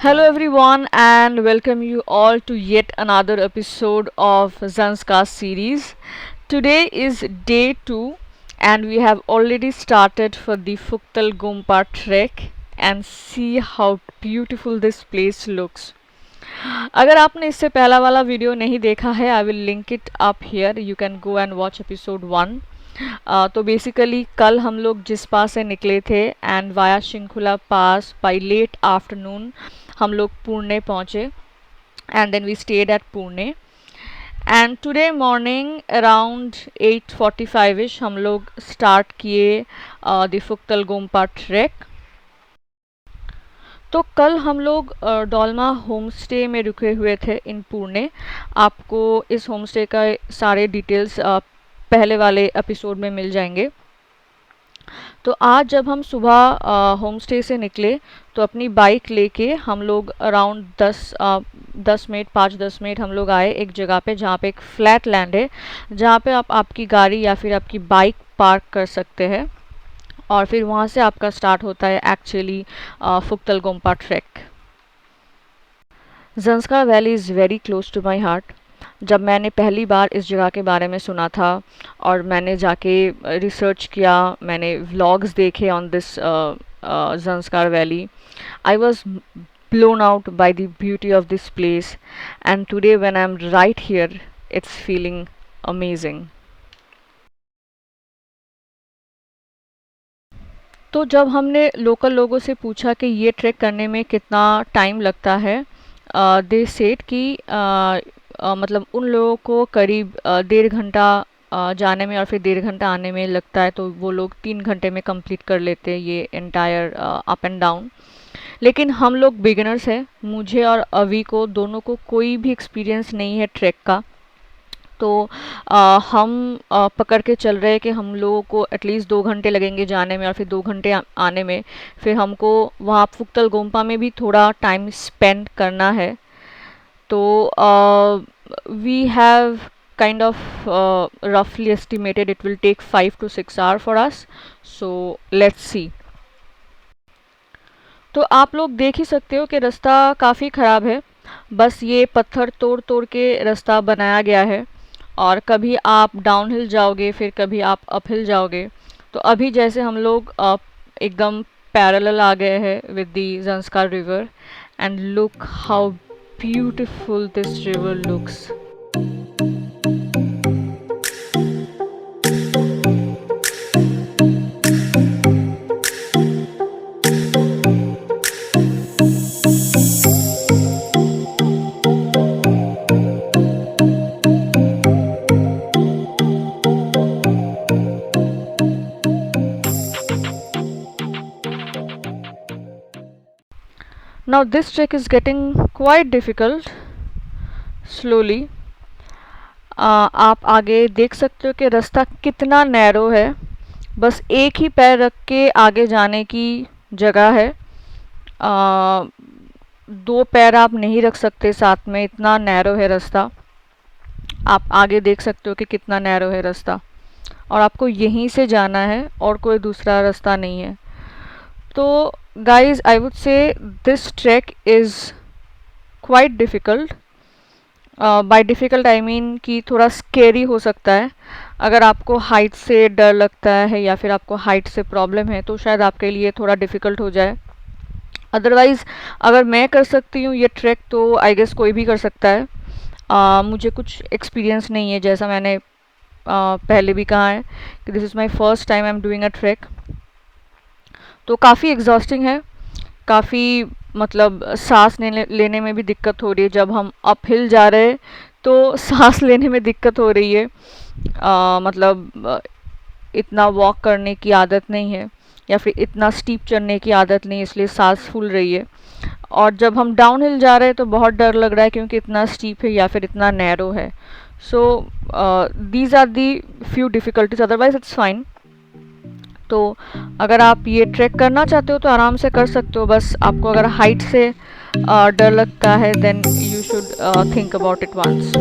Hello everyone and welcome you all to yet another episode of Zanskar series. Today is day 2 and we have already started for the Fuktal Gumpa trek and see how beautiful this place looks. अगर आपने इससे पहला वाला video नहीं देखा है I will link it up here you can go and watch episode 1। तो basically कल हम लोग जिस पास से निकले थे and via Shinkula pass by late afternoon हम लोग पुणे पहुँचे and then we stayed at Pune and today morning around 8:45 ish हम लोग स्टार्ट किए द फुक्तल गोम्पा ट्रैक। तो कल हम लोग डोलमा होम स्टे में रुके हुए थे इन पुणे। आपको इस होम स्टे का सारे डिटेल्स पहले वाले एपिसोड में मिल जाएंगे। तो आज जब हम सुबह होम स्टे से निकले तो अपनी बाइक लेके हम लोग अराउंड 10 मिनट 5-10 मिनट हम लोग आए एक जगह पे जहाँ पे एक फ्लैट लैंड है जहाँ पे आप आपकी गाड़ी या फिर आपकी बाइक पार्क कर सकते हैं और फिर वहाँ से आपका स्टार्ट होता है actually Phuktal Gompa trek. Zanskar valley is very close to my heart. जब मैंने पहली बार इस जगह के बारे में सुना था और मैंने जाके रिसर्च किया, मैंने व्लॉग्स देखे on this Zanskar valley, I was blown out by the beauty of this place and today when I'm right here it's feeling amazing। तो जब हमने लोकल लोगों से पूछा कि ये ट्रैक करने में कितना टाइम लगता है, दे सेड कि मतलब उन लोगों को करीब 1.5 घंटा जाने में और फिर 1.5 घंटा आने में लगता है, तो वो लोग 3 घंटे में कंप्लीट कर लेते हैं ये एंटायर अप एंड डाउन। लेकिन हम लोग बिगिनर्स हैं, मुझे और अवी को दोनों को कोई भी एक्सपीरियंस नहीं है ट्रैक का। तो हम पकड़ के चल रहे हैं कि हम लोगों को एटलीस्ट 2 घंटे लगेंगे जाने में और फिर 2 घंटे आने में। फिर हमको वहाँ फुक्तल गोम्पा में भी थोड़ा टाइम स्पेंड करना है। तो we have kind of roughly estimated it will take 5 to 6 hours for us, so let's see। तो आप लोग देख ही सकते हो कि रास्ता काफ़ी ख़राब है, बस ये पत्थर तोड़ तोड़ के रास्ता बनाया गया है और कभी आप डाउनहिल जाओगे फिर कभी आप अपहिल जाओगे। तो अभी जैसे हम लोग एकदम पैरेलल आ गए हैं with the Zanskar river and look how beautiful this river looks. Now this trek is getting quite difficult slowly। आप आगे देख सकते हो कि रास्ता कितना नैरो है, बस एक ही पैर रख के आगे जाने की जगह है। 2 पैर आप नहीं रख सकते साथ में, इतना नैरो है रास्ता। आप आगे देख सकते हो कि कितना नैरो है रास्ता और आपको यहीं से जाना है और कोई दूसरा रास्ता नहीं है। तो guys I would say this trek is quite difficult। by difficult I mean कि थोड़ा स्केरी हो सकता है। अगर आपको हाइट से डर लगता है या फिर आपको हाइट से प्रॉब्लम है तो शायद आपके लिए थोड़ा डिफ़िकल्ट हो जाए। अदरवाइज़ अगर मैं कर सकती हूँ ये ट्रैक तो आई गेस कोई भी कर सकता है। मुझे कुछ एक्सपीरियंस नहीं है, जैसा मैंने पहले भी कहा है कि this is my first time I am doing a track. तो काफ़ी एग्जॉस्टिंग है, काफ़ी मतलब सांस लेने में भी दिक्कत हो रही है। जब हम अपहिल जा रहे हैं तो सांस लेने में दिक्कत हो रही है। मतलब इतना वॉक करने की आदत नहीं है या फिर इतना स्टीप चढ़ने की आदत नहीं है, इसलिए सांस फूल रही है। और जब हम डाउन हिल जा रहे हैं तो बहुत डर लग रहा है क्योंकि इतना स्टीप है या फिर इतना नैरो है। So these are the few difficulties, otherwise it's fine. तो अगर आप ये ट्रैक करना चाहते हो तो आराम से कर सकते हो, बस आपको अगर हाइट से डर लगता है then you should think about it once.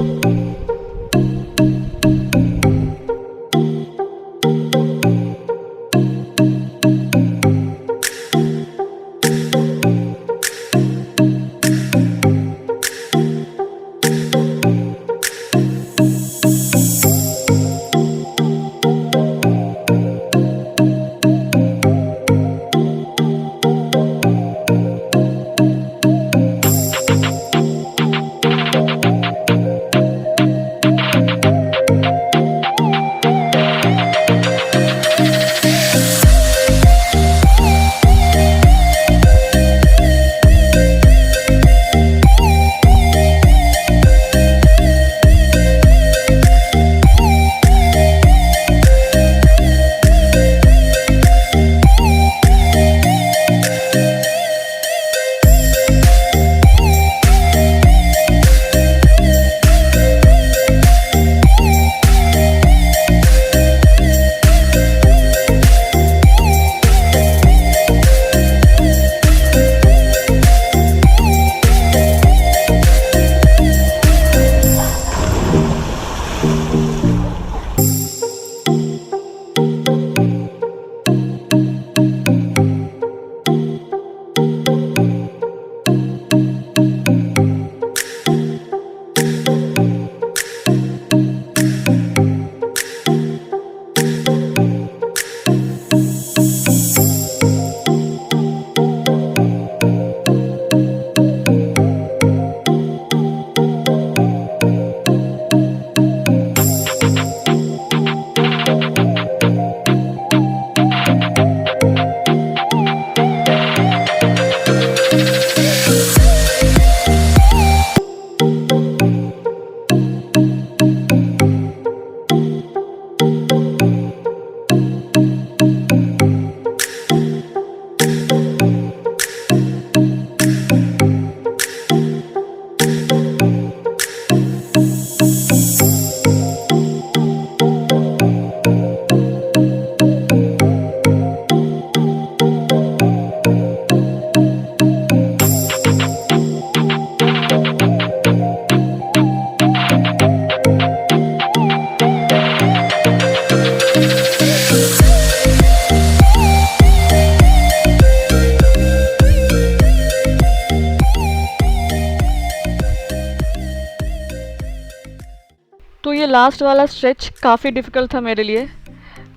ये लास्ट वाला स्ट्रेच काफ़ी डिफ़िकल्ट था मेरे लिए।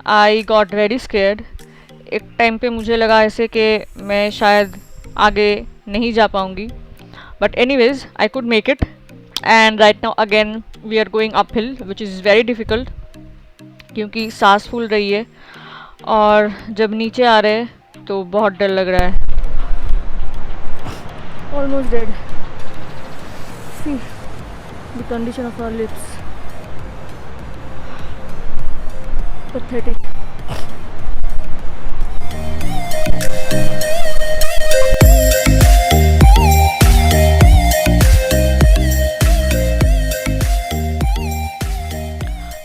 I got very scared. एक टाइम पे मुझे लगा ऐसे कि मैं शायद आगे नहीं जा पाऊँगी, but anyways I could make it. And right now again we are going up hill which is very difficult, क्योंकि सांस फूल रही है और जब नीचे आ रहे हैं तो बहुत डर लग रहा है। Almost dead. See the condition of our lips, pathetic.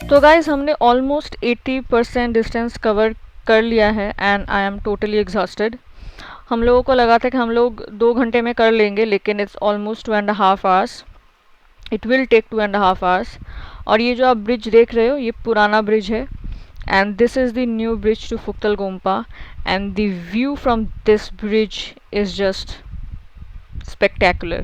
तो गाइज हमने ऑलमोस्ट 80% डिस्टेंस कवर कर लिया है and I am totally exhausted. हम लोगों को लगा था कि हम लोग 2 घंटे में कर लेंगे, लेकिन it's almost 2.5 hours. It will take 2.5 hours. और ये जो आप ब्रिज देख रहे हो ये पुराना ब्रिज है, and this is the new bridge to Phuktal Gompa, and the view from this bridge is just spectacular.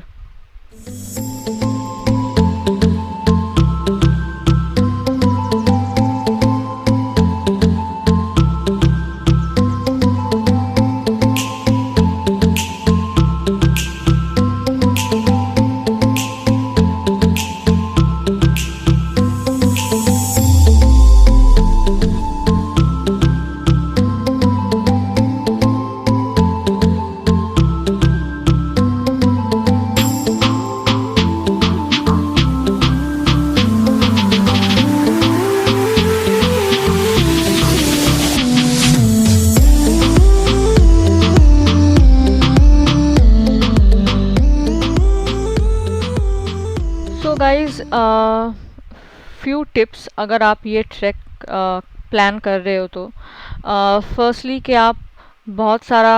So guys few tips अगर आप ये ट्रैक प्लान कर रहे हो तो फर्स्टली कि आप बहुत सारा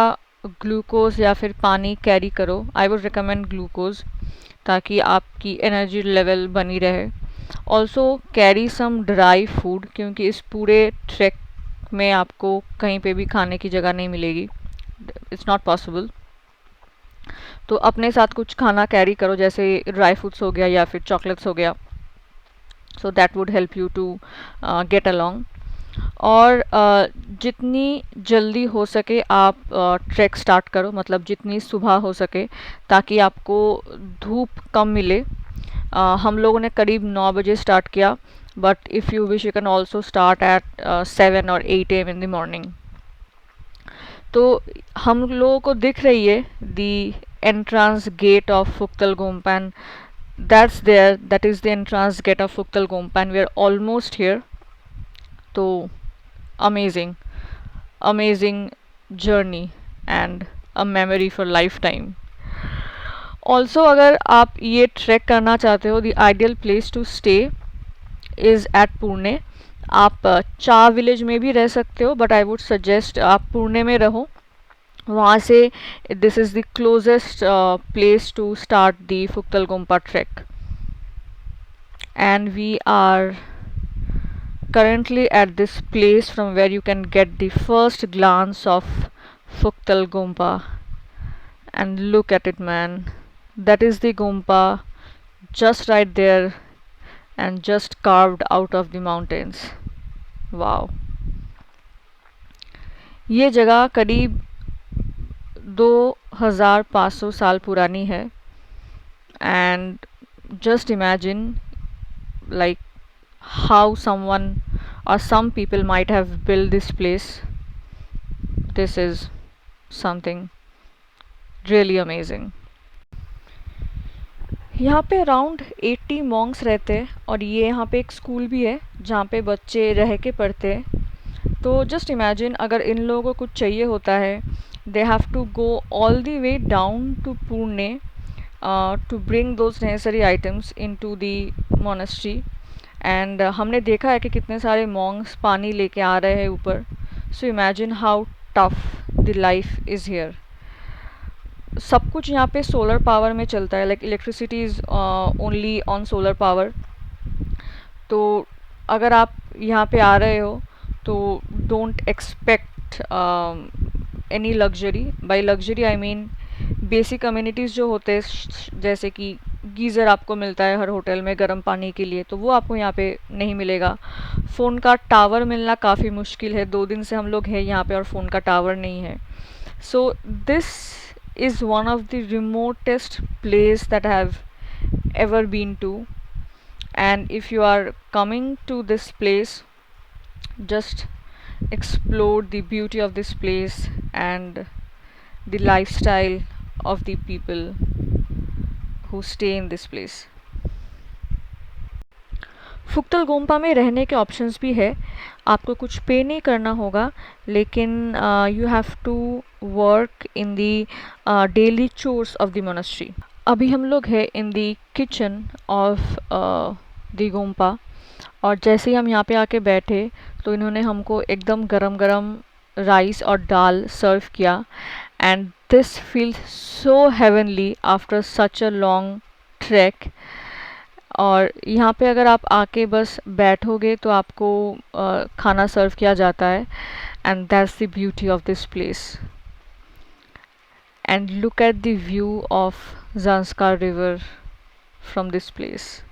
ग्लूकोज या फिर पानी कैरी करो। आई वुड रिकमेंड ग्लूकोज, ताकि आपकी एनर्जी लेवल बनी रहे। Also carry some dry food, क्योंकि इस पूरे ट्रैक में आपको कहीं पे भी खाने की जगह नहीं मिलेगी, इट्स नॉट पॉसिबल। तो अपने साथ कुछ खाना कैरी करो, जैसे ड्राई फ्रूट्स हो गया या फिर चॉकलेट्स हो गया, so that would help you to get along. और जितनी जल्दी हो सके आप ट्रैक स्टार्ट करो, मतलब जितनी सुबह हो सके, ताकि आपको धूप कम मिले। हम लोगों ने करीब 9 बजे स्टार्ट किया, but if you wish you can also start at 7 और 8 AM इन द मॉर्निंग। तो हम लोगों को दिख रही है दी entrance gate of Phuktal Gompa, and that is the entrance gate of Phuktal Gompa, and we are almost here. तो amazing journey and a memory for lifetime. Also अगर आप ये ट्रैक करना चाहते हो, the ideal place to stay is at Pune. आप चा village में भी रह सकते हो, बट आई वुड सजेस्ट आप पुणे में रहो। वहाँ से this is the closest place to start the Phuktal Gompa trek, and we are currently at this place from where you can get the first glance of Phuktal Gompa. And look at it, man, that is the Gompa just right there and just carved out of the mountains. Wow. ये जगह करीब 2500 साल पुरानी है, and just imagine like how someone or some people might have built this place. This is something really amazing. यहाँ पे around 80 Monks रहते हैं, और ये यहाँ पे एक स्कूल भी है जहाँ पे बच्चे रह के पढ़ते हैं। तो जस्ट इमेजिन अगर इन लोगों को कुछ चाहिए होता है, they have to go all the way down to Pune to bring those necessary items into the monastery. And हमने देखा है कि कितने सारे मॉन्क्स पानी लेके आ रहे हैं ऊपर। So imagine how tough the life is here. सब कुछ यहाँ पे सोलर पावर में चलता है, like electricity is only on solar power. तो अगर आप यहाँ पे आ रहे हो तो don't expect any luxury. By luxury I mean basic communities जो होते हैं, जैसे कि गीज़र आपको मिलता है हर होटल में गर्म पानी के लिए, तो वो आपको यहाँ पे नहीं मिलेगा। फ़ोन का टावर मिलना काफ़ी मुश्किल है, 2 दिन से हम लोग हैं यहाँ पे और फ़ोन का टावर नहीं है। So this is one of the remotest place that I have ever been to, and if you are coming to this place, just explore the beauty of this place and the lifestyle of the people who stay in this place. फुक्तल गोम्पा में रहने के options भी है, आपको कुछ पे नहीं करना होगा, लेकिन you have to work in the daily chores of the monastery. अभी हम लोग हैं इन दी किचन ऑफ दी गोम्पा, और जैसे ही हम यहाँ पे आके बैठे तो इन्होंने हमको एकदम गरम गरम राइस और दाल सर्व किया, and this feels so heavenly after such a long track. और यहाँ पे अगर आप आके बस बैठोगे तो आपको खाना सर्व किया जाता है, and that's the beauty of this place. And look at the view of Zanskar river from this place.